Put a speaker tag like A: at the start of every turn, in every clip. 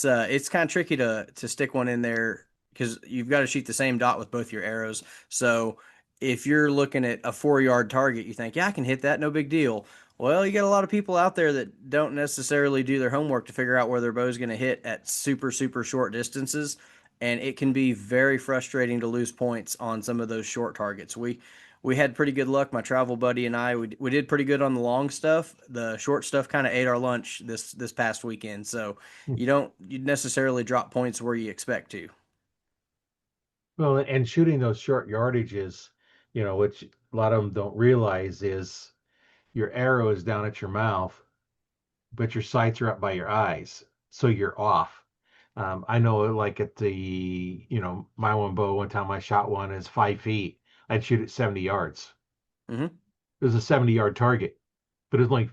A: it's kind of tricky to stick one in there because you've got to shoot the same dot with both your arrows. So if you're looking at a 4 yard target, you think, yeah, I can hit that, no big deal. Well, you got a lot of people out there that don't necessarily do their homework to figure out where their bow's going to hit at super short distances, and it can be very frustrating to lose points on some of those short targets. We had pretty good luck. My travel buddy and I, we did pretty good on the long stuff. The short stuff kind of ate our lunch this past weekend. So you necessarily drop points where you expect to.
B: Well, and shooting those short yardages, which a lot of them don't realize is your arrow is down at your mouth, but your sights are up by your eyes, so you're off. I know, like at my one bow, one time I shot one is 5 feet. I'd shoot it 70 yards.
A: Hmm.
B: It was a 70-yard target, but it was only,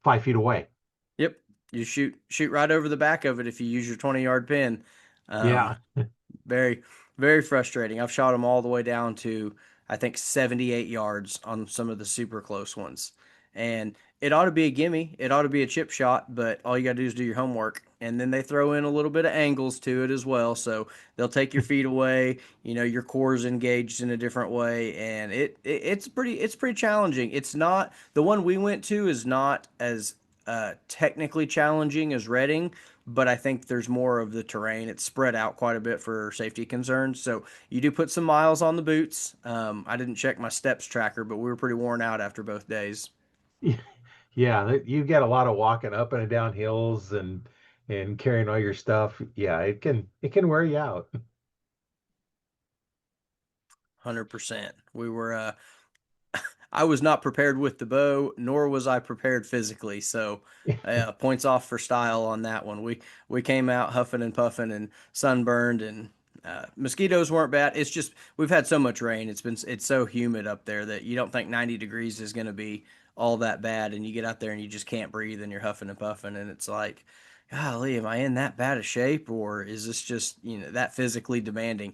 B: 5 feet away.
A: Yep, you shoot right over the back of it if you use your 20 yard pin. Um,
B: Yeah.
A: Very, very frustrating. I've shot them all the way down to, I think, 78 yards on some of the super close ones. And it ought to be a gimme. It ought to be a chip shot, but all you got to do is do your homework. And then they throw in a little bit of angles to it as well. So they'll take your feet away. Your core's engaged in a different way, and it's pretty challenging. It's not the one we went to is not as technically challenging as Reading, but I think there's more of the terrain. It's spread out quite a bit for safety concerns. So you do put some miles on the boots. I didn't check my steps tracker, but we were pretty worn out after both days.
B: Yeah, you get a lot of walking up and down hills and carrying all your stuff. Yeah, it can wear you out.
A: 100%. I was not prepared with the bow, nor was I prepared physically. So, points off for style on that one. We came out huffing and puffing and sunburned, and mosquitoes weren't bad. It's just we've had so much rain. It's so humid up there that you don't think 90 degrees is going to be all that bad, and you get out there and you just can't breathe, and you're huffing and puffing, and it's like, golly, am I in that bad a shape, or is this just that physically demanding?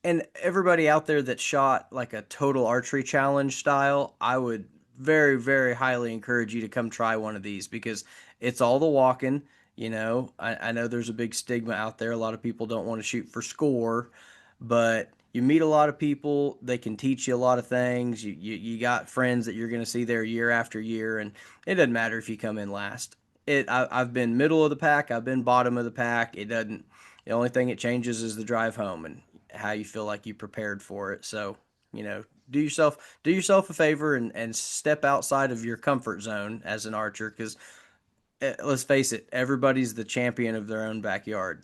A: And everybody out there that shot like a total archery challenge style, I would very highly encourage you to come try one of these because it's all the walking. I know there's a big stigma out there. A lot of people don't want to shoot for score, but you meet a lot of people. They can teach you a lot of things. You got friends that you're going to see there year after year, and it doesn't matter if you come in last. I've been middle of the pack. I've been bottom of the pack. It doesn't. The only thing it changes is the drive home and how you feel like you prepared for it. So, do yourself a favor and step outside of your comfort zone as an archer because let's face it, everybody's the champion of their own backyard.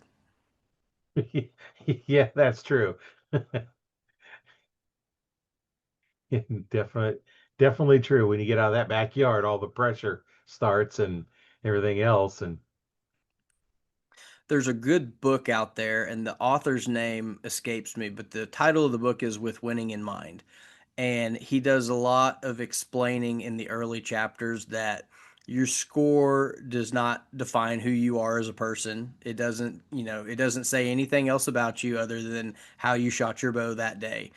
B: Yeah, that's true. Definitely, definitely true. When you get out of that backyard, all the pressure starts and everything else. And
A: There's a good book out there, and the author's name escapes me, but the title of the book is With Winning in Mind. And he does a lot of explaining in the early chapters that your score does not define who you are as a person. It doesn't say anything else about you other than how you shot your bow that day.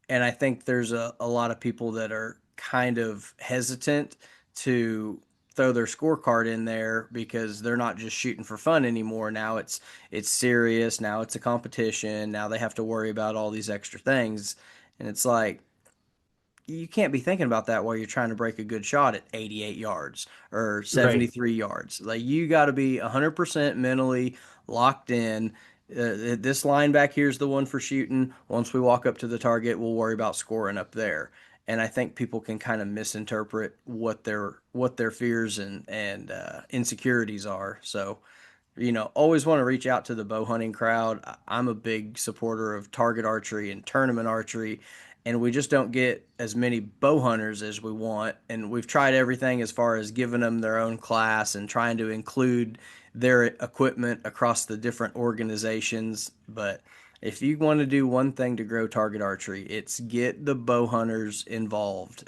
A: And I think there's a lot of people that are kind of hesitant to throw their scorecard in there because they're not just shooting for fun anymore. Now it's serious. Now it's a competition. Now they have to worry about all these extra things. And it's like you can't be thinking about that while you're trying to break a good shot at 88 yards or
B: right.
A: 73 yards. Like you got to be 100% mentally locked in. This line back here is the one for shooting. Once we walk up to the target, we'll worry about scoring up there. And I think people can kind of misinterpret what their fears and insecurities are. So always want to reach out to the bow hunting crowd. I'm a big supporter of target archery and tournament archery, and we just don't get as many bow hunters as we want. And we've tried everything as far as giving them their own class and trying to include their equipment across the different organizations. But if you want to do one thing to grow target archery, it's get the bow hunters involved